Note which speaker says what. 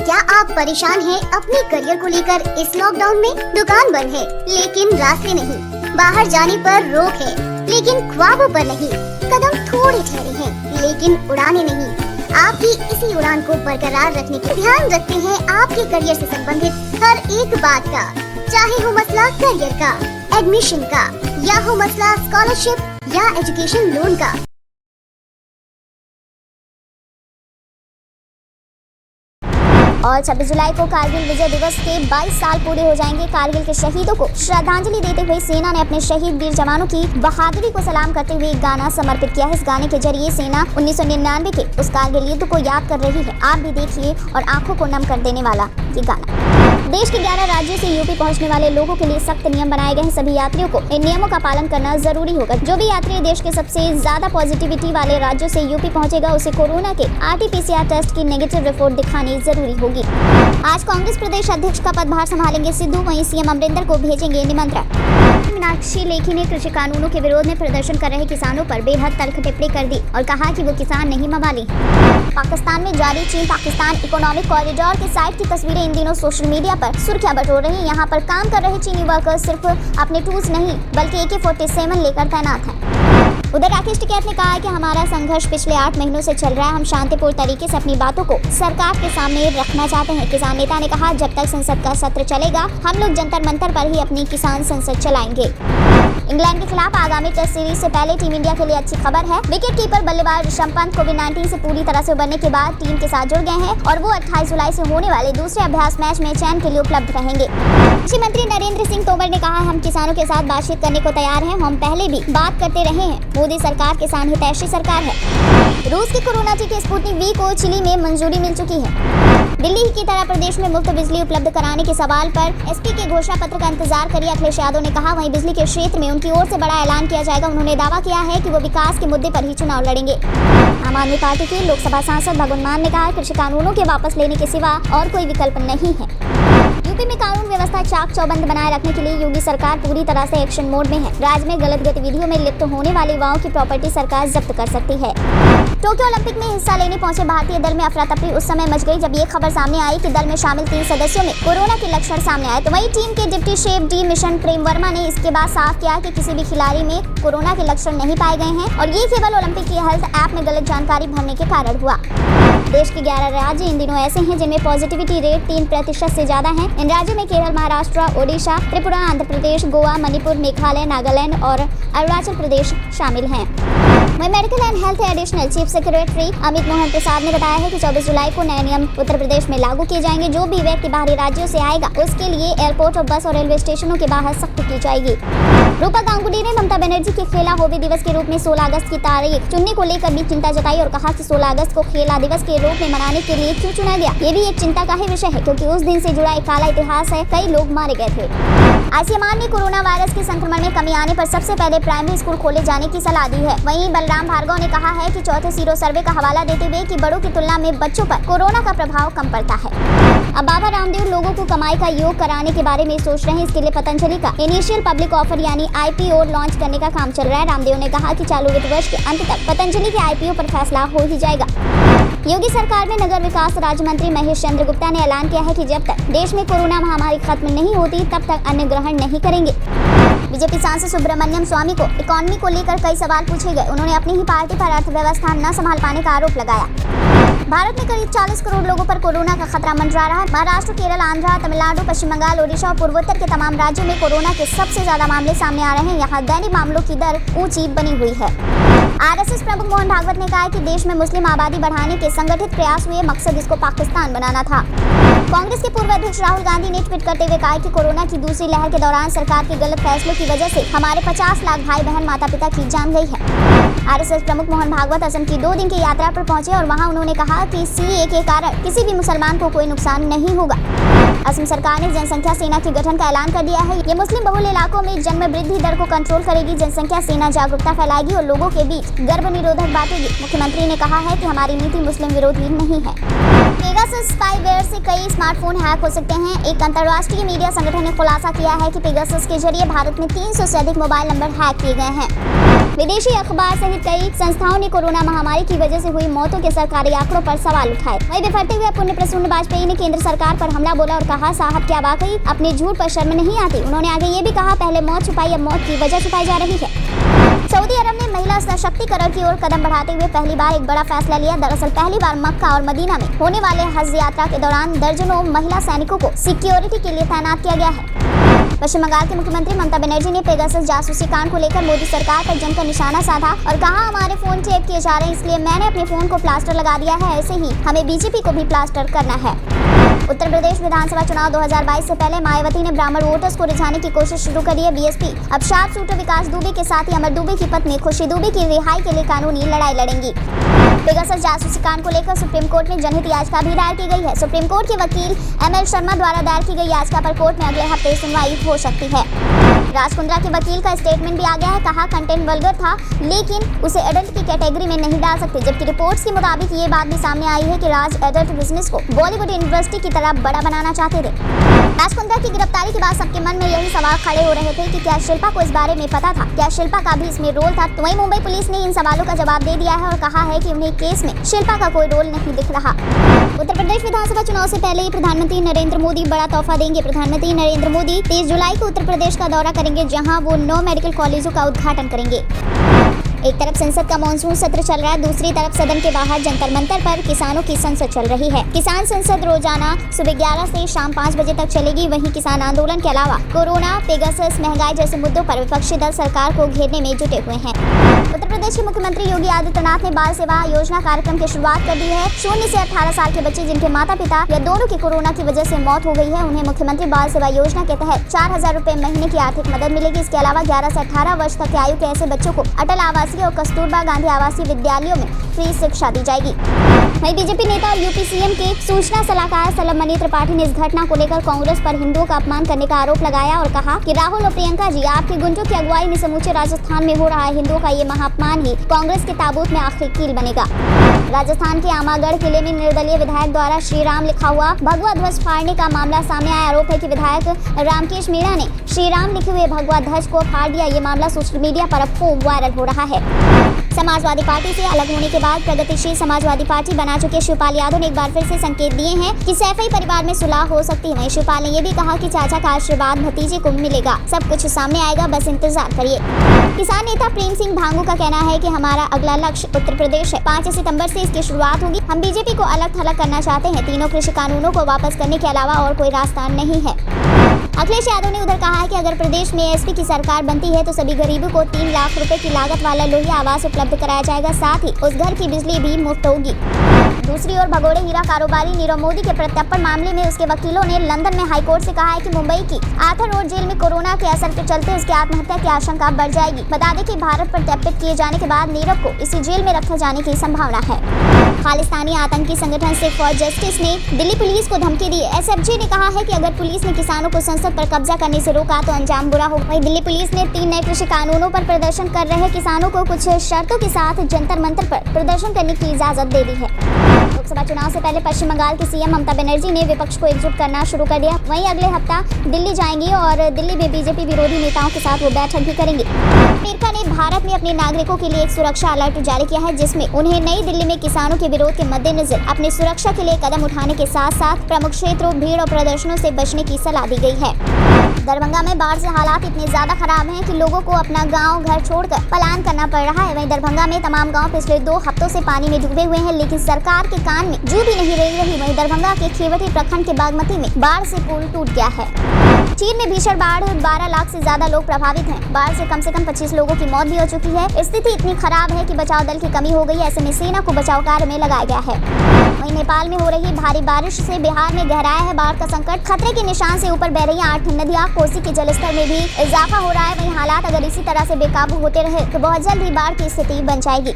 Speaker 1: क्या आप परेशान हैं अपने करियर को लेकर? इस लॉकडाउन में दुकान बंद है लेकिन रास्ते नहीं, बाहर जाने पर रोक है लेकिन ख्वाबों पर नहीं, कदम थोड़े ठहरे हैं लेकिन उड़ाने नहीं। आपकी इसी उड़ान को बरकरार रखने के ध्यान रखते हैं आपके करियर से संबंधित हर एक बात का, चाहे हो मसला करियर का, एडमिशन का, या हो मसला स्कॉलरशिप या एजुकेशन लोन का। और 26 जुलाई को कारगिल विजय दिवस के 22 साल पूरे हो जाएंगे। कारगिल के शहीदों को श्रद्धांजलि देते हुए सेना ने अपने शहीद वीर जवानों की बहादुरी को सलाम करते हुए एक गाना समर्पित किया है। इस गाने के जरिए सेना 1999 के उस कारगिल युद्ध को याद कर रही है। आप भी देखिए और आंखों को नम कर देने वाला ये गाना। देश के 11 राज्यों से यूपी पहुंचने वाले लोगों के लिए सख्त नियम बनाए गए हैं। सभी यात्रियों को इन नियमों का पालन करना जरूरी होगा। जो भी यात्री देश के सबसे ज्यादा पॉजिटिविटी वाले राज्यों से यूपी पहुंचेगा, उसे कोरोना के RT-PCR टेस्ट की नेगेटिव रिपोर्ट दिखानी जरूरी होगी। आज कांग्रेस प्रदेश अध्यक्ष का पदभार संभालेंगे सिद्धू, वहीं सीएम अमरिंदर को भेजेंगे निमंत्रण। मीनाक्षी लेखी ने कृषि कानूनों के विरोध में प्रदर्शन कर रहे किसानों पर बेहद तल्ख टिप्पणी कर दी और कहा कि वो किसान नहीं मवाली। पाकिस्तान में जारी चीन पाकिस्तान इकोनॉमिक कॉरिडोर की साइट की तस्वीरें इन दिनों सोशल मीडिया पर सुर्खियां बटोर रही हैं। यहाँ पर काम कर रहे चीनी वर्कर्स सिर्फ अपने टूल्स नहीं बल्कि AK-47 लेकर तैनात हैं। उधर राकेश टिकैत ने कहा है कि हमारा संघर्ष पिछले 8 महीनों से चल रहा है। हम शांतिपूर्ण तरीके से अपनी बातों को सरकार के सामने रखना चाहते हैं। किसान नेता ने कहा, जब तक संसद का सत्र चलेगा हम लोग जंतर मंतर पर ही अपनी किसान संसद चलाएंगे। इंग्लैंड के खिलाफ आगामी टेस्ट सीरीज से पहले टीम इंडिया के लिए अच्छी खबर है। विकेट कीपर बल्लेबाज ऋषभ पंत कोविड-19 से पूरी तरह से उबरने के बाद टीम के साथ जुड़ गए हैं और वो 28 जुलाई से होने वाले दूसरे अभ्यास मैच में चयन के लिए उपलब्ध रहेंगे। कृषि मंत्री नरेंद्र सिंह तोमर ने कहा, हम किसानों के साथ बातचीत करने को तैयार हैं। हम पहले भी बात करते रहे हैं। मोदी सरकार किसान हितैषी सरकार है। रूस की कोरोना टीके स्पुतनिक V को चिली में मंजूरी मिल चुकी है। दिल्ली की तरह प्रदेश में मुफ्त बिजली उपलब्ध कराने के सवाल पर SP के घोषणा पत्र का इंतजार करिए, अखिलेश यादव ने कहा। वहीं बिजली के क्षेत्र में उनकी ओर से बड़ा ऐलान किया जाएगा। उन्होंने दावा किया है कि वो विकास के मुद्दे पर ही चुनाव लड़ेंगे। आम आदमी पार्टी के लोकसभा सांसद भगवंत मान ने कहा, कृषि कानूनों के वापस लेने के सिवा और कोई विकल्प नहीं है। यूपी में कानून व्यवस्था चाक चौबंद बनाए रखने के लिए योगी सरकार पूरी तरह से एक्शन मोड में है। राज्य में गलत गतिविधियों में लिप्त होने वाले युवाओं की प्रॉपर्टी सरकार जब्त कर सकती है। टोक्यो ओलंपिक में हिस्सा लेने पहुंचे भारतीय दल में अफरा तफरी उस समय मच गई जब ये खबर सामने आई कि दल में शामिल 3 सदस्यों में कोरोना के लक्षण सामने आए। तो वहीं टीम के डिप्टी शेफ डी मिशन प्रेम वर्मा ने इसके बाद साफ किया कि किसी भी खिलाड़ी में कोरोना के लक्षण नहीं पाए गए हैं और ये केवल ओलंपिक की हेल्थ ऐप में गलत जानकारी भरने के कारण हुआ। देश के 11 राज्य इन दिनों ऐसे हैं जिनमें पॉजिटिविटी रेट 3% से ज्यादा है। इन राज्यों में केरल, महाराष्ट्र, ओडिशा, त्रिपुरा, आंध्र प्रदेश, गोवा, मणिपुर, मेघालय, नागालैंड और अरुणाचल प्रदेश शामिल हैं। वहीं medical and health additional chief secretary Amit Mohan Prasad ने बताया है कि 24 जुलाई को नए नियम उत्तर प्रदेश में लागू किए जाएंगे। जो भी व्यक्ति बाहरी राज्यों से आएगा उसके लिए एयरपोर्ट और बस और रेलवे स्टेशनों के बाहर सख्ती की जाएगी। रूपा गांगुली ने ममता बनर्जी के खेला होली दिवस के रूप में 16 अगस्त की तारीख चुनने को लेकर भी चिंता जताई और कहा कि 16 अगस्त को खेला दिवस के रूप में मनाने के लिए क्यों चुना गया। ये भी एक चिंता का ही विषय है क्योंकि उस दिन से जुड़ा एक काला इतिहास है। कई लोग मारे गए थे। ICMR ने कोरोना वायरस के संक्रमण में कमी आने पर सबसे पहले प्राइमरी स्कूल खोले जाने की सलाह दी है। वहीं बलराम भार्गव ने कहा है कि चौथे सीरो सर्वे का हवाला देते हुए कि बड़ों की तुलना में बच्चों पर कोरोना का प्रभाव कम पड़ता है। अब बाबा रामदेव लोगों को कमाई का योग कराने के बारे में सोच रहे हैं। इसके लिए पतंजलि का इनिशियल पब्लिक ऑफर यानी IPO लॉन्च करने का काम चल रहा है। रामदेव ने कहा कि चालू वित्त वर्ष के अंत तक पतंजलि के IPO पर फैसला हो ही जाएगा। योगी सरकार में नगर विकास राज्य मंत्री महेश चंद्र गुप्ता ने ऐलान किया है कि जब तक देश में कोरोना महामारी खत्म नहीं होती तब तक अन्य ग्रहण नहीं करेंगे। बीजेपी सांसद सुब्रमण्यम स्वामी को इकोनॉमी को लेकर कई सवाल पूछे गए। उन्होंने अपनी ही पार्टी पर अर्थव्यवस्था न संभाल पाने का आरोप लगाया। भारत में करीब 40 करोड़ लोगों पर कोरोना का खतरा मंडरा रहा है। महाराष्ट्र, केरल, आंध्र, तमिलनाडु, पश्चिम बंगाल, ओडिशा और पूर्वोत्तर के तमाम राज्यों में कोरोना के सबसे ज्यादा मामले सामने आ रहे हैं। यहाँ दैनिक मामलों की दर ऊंची बनी हुई है। RSS प्रमुख मोहन भागवत ने कहा है कि देश में मुस्लिम आबादी बढ़ाने के संगठित प्रयास हुए, मकसद इसको पाकिस्तान बनाना था। कांग्रेस के पूर्व अध्यक्ष राहुल गांधी ने ट्वीट करते हुए कहा कि कोरोना की दूसरी लहर के दौरान सरकार के गलत फैसलों की वजह से हमारे 50 लाख भाई बहन माता पिता की जान गई है। RSS प्रमुख मोहन भागवत असम की 2 दिन की यात्रा पर पहुंचे और वहां उन्होंने कहा कि CAA के कारण किसी भी मुसलमान को कोई नुकसान नहीं होगा। असम सरकार ने जनसंख्या सेना के गठन का ऐलान कर दिया है। ये मुस्लिम बहुल इलाकों में जन्म वृद्धि दर को कंट्रोल करेगी। जनसंख्या सेना जागरूकता फैलाएगी और लोगों के बीच गर्भ निरोधक बांटेगी। मुख्यमंत्री ने कहा है कि हमारी नीति मुस्लिम विरोधी नहीं है। पेगासस स्पाईवेयर से कई स्मार्टफोन हैक हो सकते हैं। एक अंतर्राष्ट्रीय मीडिया संगठन ने खुलासा किया है कि पेगासस के जरिए भारत में 300 से अधिक मोबाइल नंबर हैक किए गए हैं। विदेशी अखबार सहित कई संस्थाओं ने कोरोना महामारी की वजह से हुई मौतों के सरकारी आंकड़ों पर सवाल उठाए। वहीं बिफरते हुए पुण्य प्रसून वाजपेयी ने केंद्र सरकार पर हमला बोला और कहा, साहब क्या वाकई अपने झूठ पर शर्म नहीं आती। उन्होंने आगे ये भी कहा, पहले मौत छुपाई, अब मौत की वजह छुपाई जा रही है। सऊदी अरब ने महिला सशक्तिकरण की ओर कदम बढ़ाते हुए पहली बार एक बड़ा फैसला लिया। दरअसल पहली बार मक्का और मदीना में होने वाले हज यात्रा के दौरान दर्जनों महिला सैनिकों को सिक्योरिटी के लिए तैनात किया गया है। पश्चिम बंगाल की मुख्यमंत्री ममता बनर्जी ने पेगासस जासूसी कांड को लेकर मोदी सरकार पर जमकर निशाना साधा और कहा, हमारे फोन टैप किए जा रहे हैं, इसलिए मैंने अपने फोन को प्लास्टर लगा दिया है। ऐसे ही हमें बीजेपी को भी प्लास्टर करना है। उत्तर प्रदेश विधानसभा चुनाव 2022 से पहले मायावती ने ब्राह्मण वोटर्स को रिझाने की कोशिश शुरू करी है। बीएसपी अब शार्प शूटर विकास दुबे के साथ ही अमर दुबे की पत्नी खुशी दुबे की रिहाई के लिए कानूनी लड़ाई लड़ेंगी। पेगासस जासूसी कांड को लेकर सुप्रीम कोर्ट में जनहित याचिका भी दायर की गई है। सुप्रीम कोर्ट के वकील ML शर्मा द्वारा दायर की गई याचिका पर कोर्ट में अगले हफ्ते सुनवाई हो सकती है। राज कुंद्रा के वकील का स्टेटमेंट भी आ गया है। कहा, कंटेंट वल्गर था लेकिन उसे एडल्ट की कैटेगरी में नहीं डाल सकते। जबकि रिपोर्ट्स के मुताबिक ये बात भी सामने आई है कि राज एडल्ट बिजनेस को बॉलीवुड इंडस्ट्री की तरह बड़ा बनाना चाहते थे। राज कुंद्रा की गिरफ्तारी के बाद सबके मन में यही सवाल खड़े हो रहे थे कि क्या शिल्पा को इस बारे में पता था, क्या शिल्पा का भी इसमें रोल था। तो वहीं मुंबई पुलिस ने इन सवालों का जवाब दे दिया है और कहा है कि उन्हें केस में शिल्पा का कोई रोल नहीं दिख रहा। उत्तर प्रदेश विधानसभा चुनाव से पहले ही प्रधानमंत्री नरेंद्र मोदी बड़ा तोहफा देंगे। प्रधानमंत्री नरेंद्र मोदी 23 जुलाई को उत्तर प्रदेश का दौरा करेंगे, जहां वो 9 मेडिकल कॉलेजों का उद्घाटन करेंगे। एक तरफ संसद का मानसून सत्र चल रहा है, दूसरी तरफ सदन के बाहर जंतर मंतर पर किसानों की संसद चल रही है। किसान संसद रोजाना सुबह 11 से शाम 5 बजे तक चलेगी। वहीं किसान आंदोलन के अलावा कोरोना, पेगासस, महंगाई जैसे मुद्दों पर विपक्षी दल सरकार को घेरने में जुटे हुए हैं। उत्तर प्रदेश के मुख्यमंत्री योगी आदित्यनाथ ने बाल सेवा योजना कार्यक्रम की शुरुआत कर दी है। 0 से 18 साल के बच्चे जिनके माता पिता या दोनों की कोरोना की वजह से मौत हो गई है, उन्हें मुख्यमंत्री बाल सेवा योजना के तहत 4000 रुपए महीने की आर्थिक मदद मिलेगी। इसके अलावा 11 से 18 वर्ष तक की आयु के ऐसे बच्चों को अटल आवासीय और कस्तूरबा गांधी आवासीय विद्यालयों में फ्री शिक्षा दी जाएगी। वहीं बीजेपी नेता और यूपी सीएम के सूचना सलाहकार सलमनी त्रिपाठी ने इस घटना को लेकर कांग्रेस पर हिंदुओं का अपमान करने का आरोप लगाया और कहा कि राहुल और प्रियंका जी, आपके गुंडों की अगुवाई में समूचे राजस्थान में हो रहा है हिंदुओं का ये महाअपमान ही कांग्रेस के ताबूत में आखिरी कील बनेगा। राजस्थान के आमागढ़ किले में निर्दलीय विधायक द्वारा श्री राम लिखा हुआ भगवा ध्वज फाड़ने का मामला सामने आया। आरोप है कि विधायक रामकेश मीणा ने श्री राम लिखे हुए भगवा ध्वज को फाड़ दिया। ये मामला सोशल मीडिया पर अब खूब वायरल हो रहा है। समाजवादी पार्टी से अलग होने के बाद प्रगतिशील समाजवादी पार्टी बना चुके शिवपाल यादव ने एक बार फिर से संकेत दिए हैं कि सैफई परिवार में सुलह हो सकती है। वहीं शिवपाल ने यह भी कहा कि चाचा का आशीर्वाद भतीजे को मिलेगा, सब कुछ सामने आएगा, बस इंतजार करिए। किसान नेता प्रेम सिंह भांगू का कहना है कि हमारा अगला लक्ष्य उत्तर प्रदेश है। 5 सितंबर से इसकी शुरुआत होगी। हम बीजेपी को अलग थलग करना चाहते हैं। तीनों कृषि कानूनों को वापस करने के अलावा और कोई रास्ता नहीं है। अखिलेश यादव ने उधर कहा है कि अगर प्रदेश में एसपी की सरकार बनती है तो सभी गरीबों को 3 लाख रुपए की लागत वाला लोहिया आवास उपलब्ध कराया जाएगा, साथ ही उस घर की बिजली भी मुफ्त होगी। दूसरी ओर भगोड़े हीरा कारोबारी नीरव मोदी के प्रत्यर्पण मामले में उसके वकीलों ने लंदन में हाईकोर्ट से कहा है कि मुंबई की आर्थर रोड जेल में कोरोना के असर के चलते उसकी आत्महत्या की आशंका बढ़ जाएगी। बता दें कि भारत प्रत्यर्पित किए जाने के बाद नीरव को इसी जेल में रखे जाने की संभावना है। खालिस्तानी आतंकी संगठन सिख फॉर जस्टिस ने दिल्ली पुलिस को धमकी दी। एसएफजे ने कहा है कि अगर पुलिस ने किसानों को संसद पर कब्जा करने से रोका तो अंजाम बुरा हो। वहीं दिल्ली पुलिस ने 3 नए कृषि कानूनों पर प्रदर्शन कर रहे किसानों को कुछ शर्तों के साथ जंतर मंतर पर प्रदर्शन करने की इजाजत दे दी है। लोकसभा चुनाव से पहले पश्चिम बंगाल की सीएम ममता बनर्जी ने विपक्ष को एकजुट करना शुरू कर दिया। वहीं अगले हफ्ता दिल्ली जाएंगी और दिल्ली में बीजेपी विरोधी नेताओं के साथ वो बैठक भी करेंगी। अमेरिका ने भारत में अपने नागरिकों के लिए एक सुरक्षा अलर्ट जारी किया है, जिसमें उन्हें नई दिल्ली में किसानों के विरोध के मद्देनजर अपनी सुरक्षा के लिए कदम उठाने के साथ साथ प्रमुख क्षेत्रों, भीड़ और प्रदर्शनों से बचने की सलाह दी गई है। दरभंगा में बाढ़ से हालात इतने ज्यादा खराब हैं कि लोगों को अपना गांव घर छोड़कर पलायन करना पड़ रहा है। वहीं दरभंगा में तमाम गांव पिछले 2 हफ्तों से पानी में डूबे हुए हैं, लेकिन सरकार के कान में जू भी नहीं रेंग रही। वहीं दरभंगा के खेवटी प्रखंड के बागमती में बाढ़ से पुल टूट गया है। चीन में भीषण बाढ़, 12 लाख से ज्यादा लोग प्रभावित हैं। बाढ़ से कम 25 लोगों की मौत भी हो चुकी है। स्थिति इतनी खराब है कि बचाव दल की कमी हो गई है। ऐसे में सेना को बचाव कार्य में लगाया गया है। वहीं नेपाल में हो रही भारी बारिश से बिहार में गहराया है बाढ़ का संकट। खतरे के निशान से ऊपर बह रही 8 नदियां, कोसी के जलस्तर में भी इजाफा हो रहा है। वहीं हालात अगर इसी तरह से बेकाबू होते रहे तो बहुत जल्द ही बाढ़ की स्थिति बन जाएगी।